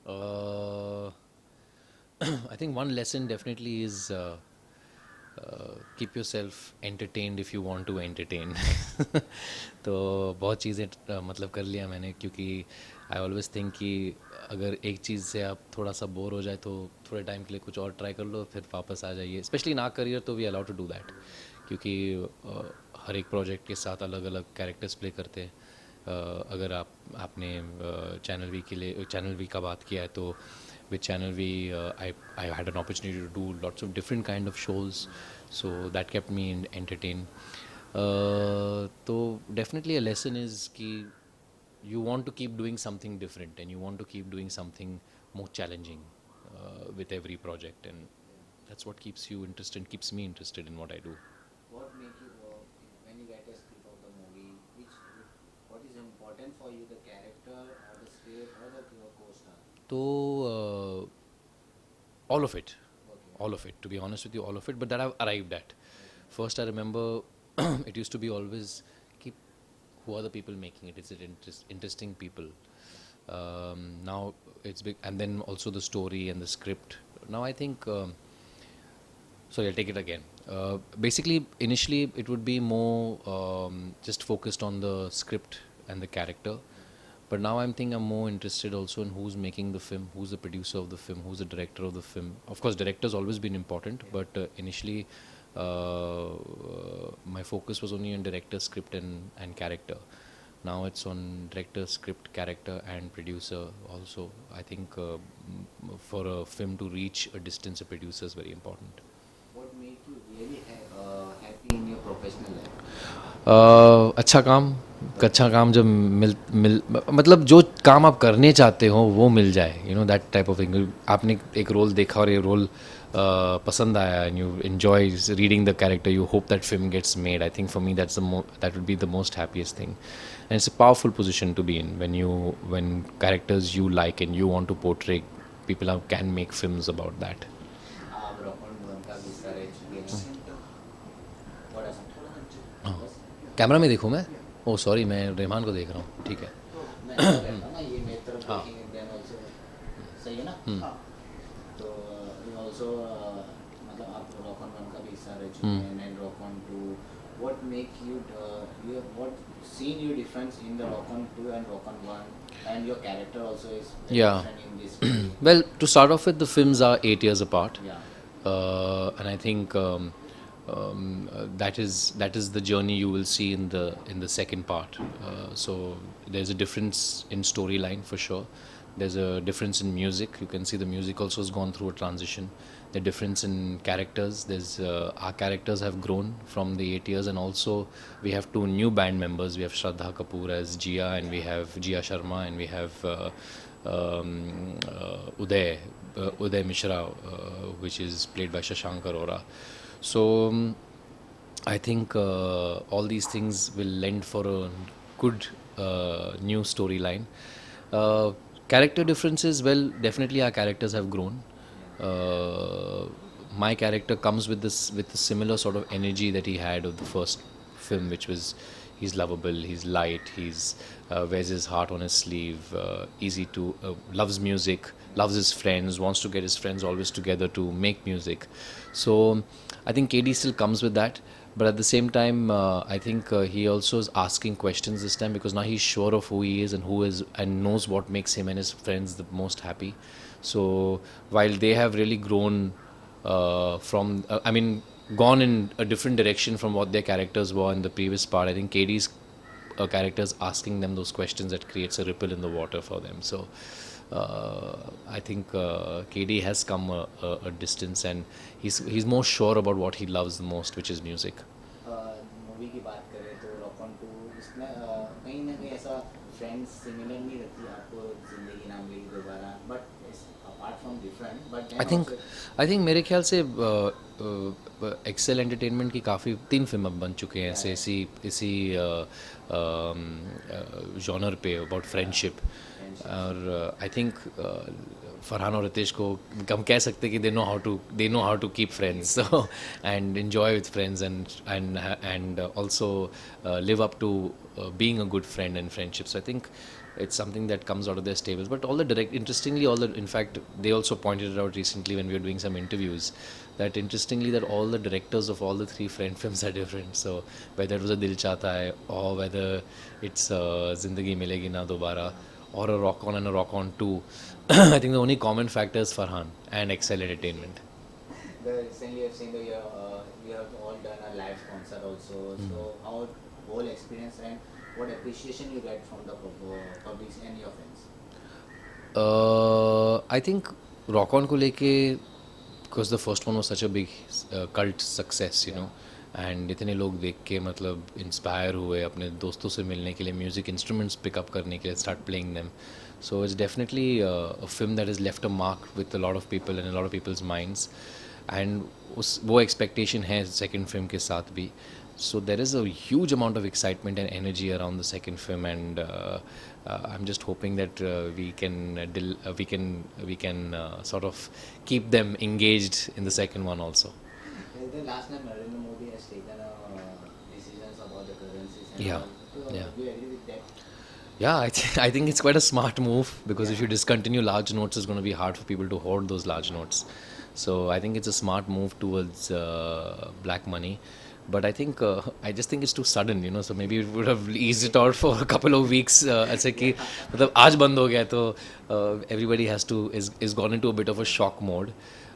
Uh, I think one lesson definitely is keep yourself entertained if you want to entertain. तो बहुत चीज़ें मतलब कर लिया मैंने, क्योंकि आई ऑलवेज थिंक कि अगर एक चीज़ से आप थोड़ा सा बोर हो जाए तो थोड़े टाइम के लिए कुछ और ट्राई कर लो, फिर वापस आ जाइए, स्पेशली इन आवर करियर तो we allow to do that, क्योंकि हर एक प्रोजेक्ट के साथ अलग अलग कैरेक्टर्स प्ले करते हैं. अगर आपने चैनल वी के लिए चैनल वी का बात किया है तो with channel V, I had an opportunity to do lots of different kind of shows, so that kept me entertained. So definitely a lesson is कि you want to keep doing something different and you want to keep doing something more challenging with every project, and that's what keeps you interested, keeps me interested in what I do. What make you when you get a script of the movie, what is important for you, the character or the script or the co-star? So all of it, Okay. all of it, to be honest with you, all of it, but that I've arrived at. Okay. First I remember it used to be always keep who are the people making it, is it interesting people. Now it's big, and then also the story and the script. Now I think sorry, I'll take it again. Basically initially it would be more just focused on the script and the character, but now I'm more interested also in who's making the film, who's the producer of the film, who's the director of the film. Of course, director's always been important, but initially my focus was only on director, script, and character. Now it's on director, script, character, and producer also. I think for a film to reach a distance, a producer is very important. What make you really happy in your professional life? अच्छा काम, अच्छा काम जब मिल मतलब जो काम आप करने चाहते हो वो मिल जाए, you know that type of thing. आपने एक रोल देखा और ये रोल पसंद आया and you enjoy reading the character, you hope that film gets made. I think for me that would be the most happiest thing, and it's a powerful position to be in when characters you like and you want to portray, people can make films about that. आप रॉकन का विस्तार है थोड़ा सा हाँ, बस. Camera में देखूँ मैं? ओह सॉरी, मैं रहमान को देख रहा हूँ, ठीक है. मैं रहता हूँ ना, ये मेरी तरफ हाँ. देखेंगे देन ऑल्सो सही है ना. हाँ. तो ये ऑल्सो मतलब आप रॉकन वन का भी हिस्सा रह चुके हैं and rock on two. What make you what seen you difference in the Rock On 2 and Rock On 1, and your character also is very Yeah. different in this movie. Well, to start off with, the films are 8 years apart, Yeah. and I think that is the journey you will see in the second part. So there's a difference in storyline for sure. There's a difference in music. You can see the music also has gone through a transition. The difference in characters. There's our characters have grown from the 8 years, and also we have two new band members. We have Shraddha Kapoor as Jia, and we have Jia Sharma, and we have Uday Mishra, which is played by Shashank Arora. So I think all these things will lend for a good new storyline. Character differences, well, definitely our characters have grown. My character comes with a similar sort of energy that he had of the first film, which was he's lovable, he's light, he's wears his heart on his sleeve, easy to loves music, loves his friends, wants to get his friends always together to make music. So I think KD still comes with that, but at the same time I think he also is asking questions this time, because now he's sure of who he is and who is and knows what makes him and his friends the most happy. So while they have really grown from I mean gone in a different direction from what their characters were in the previous part, I think KD's characters asking them those questions that creates a ripple in the water for them. So I think KD has come a distance, and he's more sure about what he loves the most, which is music. Movie की बात करें तो rock on to इसमें कहीं ना कहीं ऐसा friends similar नहीं रहती आपको जिंदगी नाम लेगी दोबारा, but apart from different but I think मेरे ख्याल से एक्सेल एंटरटेनमेंट की काफ़ी 3 फिल्म अब बन चुके हैं ऐसे इसी जॉनर पे अबाउट फ्रेंडशिप. और आई थिंक फरहान और रितेश को हम कह सकते हैं कि they know how to keep friends and enjoy with friends and also live up to being a good friend and friendship. So I think It's something that comes out of their stables. But interestingly, in fact, they also pointed it out recently when we were doing some interviews, that interestingly that all the directors of all the three friend films are different. So whether it was a Dil Chahta Hai, or whether it's Zindagi Milegi Na Dobara, or a Rock On and a Rock On 2, I think the only common factor is Farhan and Excel Entertainment. Recently I've seen that you have all done a live concert also. So how whole experience and what appreciation you get from the public and your fans? I think Rock On को लेके, because the first one was such a big cult success, you know, and इतने लोग देख के मतलब inspire हुए अपने दोस्तों से मिलने के लिए, म्यूजिक इंस्ट्रूमेंट्स पिकअप करने के लिए, start playing them. So it's definitely a film that has left a mark with a lot of people and a lot of people's minds. And वो expectation है second film के साथ भी. So there is a huge amount of excitement and energy around the second film, and I'm just hoping that we can sort of keep them engaged in the second one also. The last time Narendra Modi has taken decisions about the currencies and Yeah, all. So yeah. do you agree with that? Yeah, I think it's quite a smart move, because if you discontinue large notes, it's going to be hard for people to hoard those large notes. So I think it's a smart move towards black money. But I just think it's too sudden, you know. So maybe it would have eased it out for a couple of weeks. ऐसे कि मतलब आज बंद हो गया तो everybody is gone into a bit of a shock mode.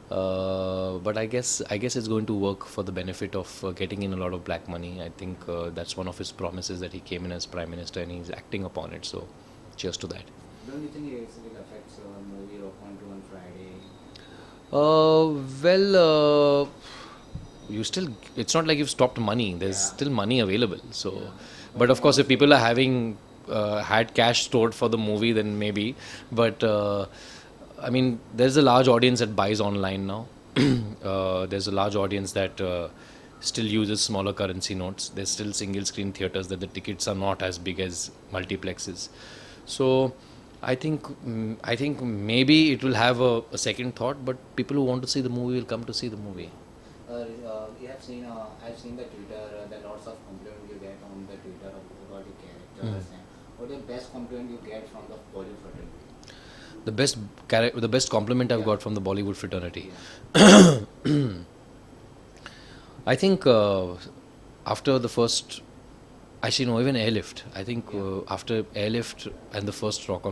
But I guess it's going to work for the benefit of getting in a lot of black money. I think that's one of his promises, that he came in as prime minister and he's acting upon it. So cheers to that. Don't you think it will affect your movie Rock On 2 on Friday? Well, it's not like you've stopped money. There's still money available. So, but of course, if people are having had cash stored for the movie, then maybe. But I mean, there's a large audience that buys online now. There's a large audience that still uses smaller currency notes. There's still single screen theaters that the tickets are not as big as multiplexes. So I think maybe it will have a second thought, but people who want to see the movie will come to see the movie. You have seen, I've seen the Twitter, the lots of compliment you get on the Twitter about the characters. And what the best compliment you get from the Bollywood fraternity? The best compliment I've got from the Bollywood fraternity. I think after the first, actually no, even Airlift. I think after Airlift and the first Rock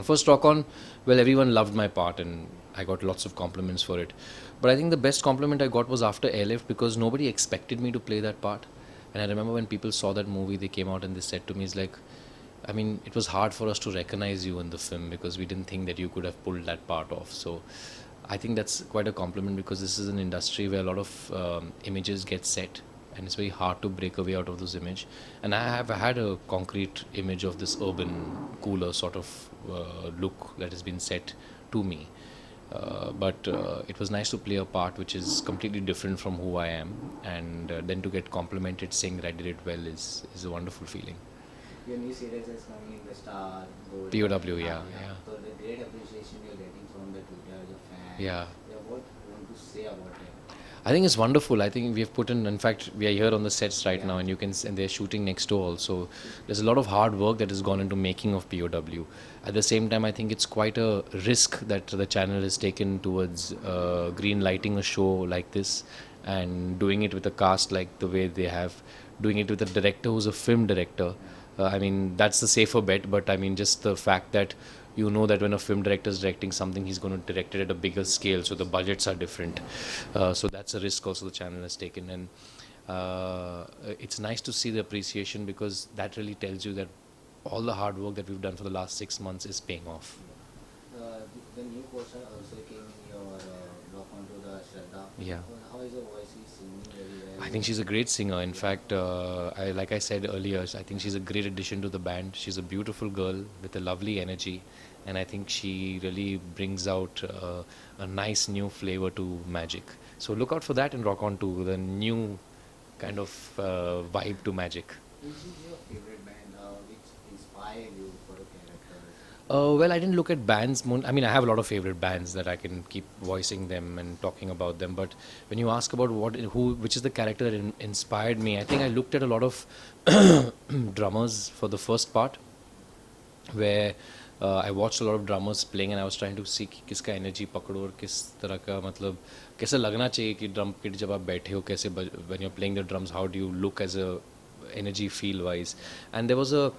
On, well, everyone loved my part and I got lots of compliments for it. But I think the best compliment I got was after Airlift, because nobody expected me to play that part. And I remember when people saw that movie, they came out and they said to me, it's like, I mean, it was hard for us to recognize you in the film because we didn't think that you could have pulled that part off. So I think that's quite a compliment, because this is an industry where a lot of images get set and it's very hard to break away out of those images. And I have had a concrete image of this urban, cooler sort of look that has been set to me. But it was nice to play a part which is completely different from who I am, and then to get complimented saying that I did it well is a wonderful feeling. Your new series is coming in the Star. Gold, POW, yeah. So the great appreciation you're getting from the Twitter, your fans. Yeah. What you want to say about it? I think it's wonderful. I think we have put in fact, we are here on the sets right now, and and they're shooting next door also. There's a lot of hard work that has gone into making of POW. At the same time, I think it's quite a risk that the channel has taken towards green lighting a show like this and doing it with a cast like the way they have, doing it with a director who's a film director. I mean, that's the safer bet, but I mean, just the fact that you know that when a film director is directing something, he's going to direct it at a bigger scale, so the budgets are different. So that's a risk also the channel has taken, and it's nice to see the appreciation, because that really tells you that all the hard work that we've done for the last 6 months is paying off. The new poster also came in your Rock On to the Shraddha. Yeah. How is your voice? She's singing very well. I think she's a great singer. In fact, like I said earlier, I think she's a great addition to the band. She's a beautiful girl with a lovely energy, and I think she really brings out a nice new flavor to Magic. So look out for that in Rock On 2, the new kind of vibe to Magic. Which is your favorite band? Which inspired you for the characters? Well, I didn't look at bands. I mean, I have a lot of favorite bands that I can keep voicing them and talking about them. But when you ask about which is the character that inspired me, I think I looked at a lot of drummers for the first part, where I watched a lot of drummers playing and I was trying to see कि किसका energy पकड़ो और किस तरह का मतलब कैसे लगना चाहिए कि drum kit जब आप बैठे हो कैसे when you're playing the drums, how do you look as a energy feel wise. And there was a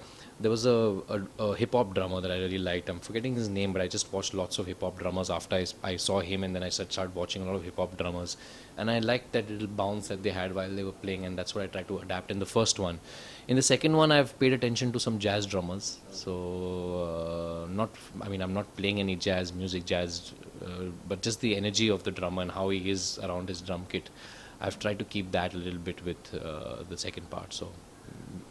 hip hop drummer that I really liked. I'm forgetting his name, but I just watched lots of hip hop drummers after I saw him, and then I started watching a lot of hip hop drummers, and I liked that little bounce that they had while they were playing, and that's what I tried to adapt in the first one. In the second one, I've paid attention to some jazz drummers. So not, I mean, I'm not playing any jazz music, but just the energy of the drummer and how he is around his drum kit. I've tried to keep that a little bit with the second part, so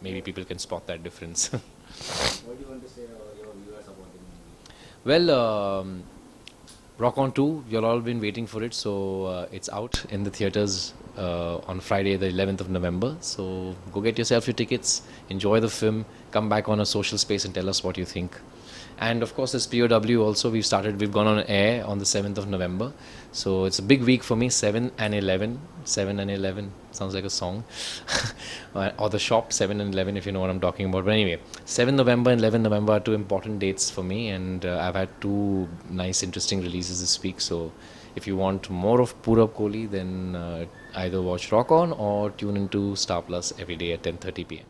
maybe people can spot that difference. What do you want to say your viewers about the movie? Well, Rock On 2, you've all been waiting for it, so it's out in the theaters on Friday, the 11th of November. So go get yourself your tickets, enjoy the film, come back on a social space and tell us what you think. And of course, this POW also, we've gone on air on the 7th of November. So it's a big week for me, 7 and 11. 7 and 11 sounds like a song. Or the shop, 7 and 11, if you know what I'm talking about. But anyway, 7 November and 11 November are two important dates for me. And I've had two nice, interesting releases this week. So if you want more of Purab Kohli, then either watch Rock On or tune into Star Plus every day at 10:30 p.m.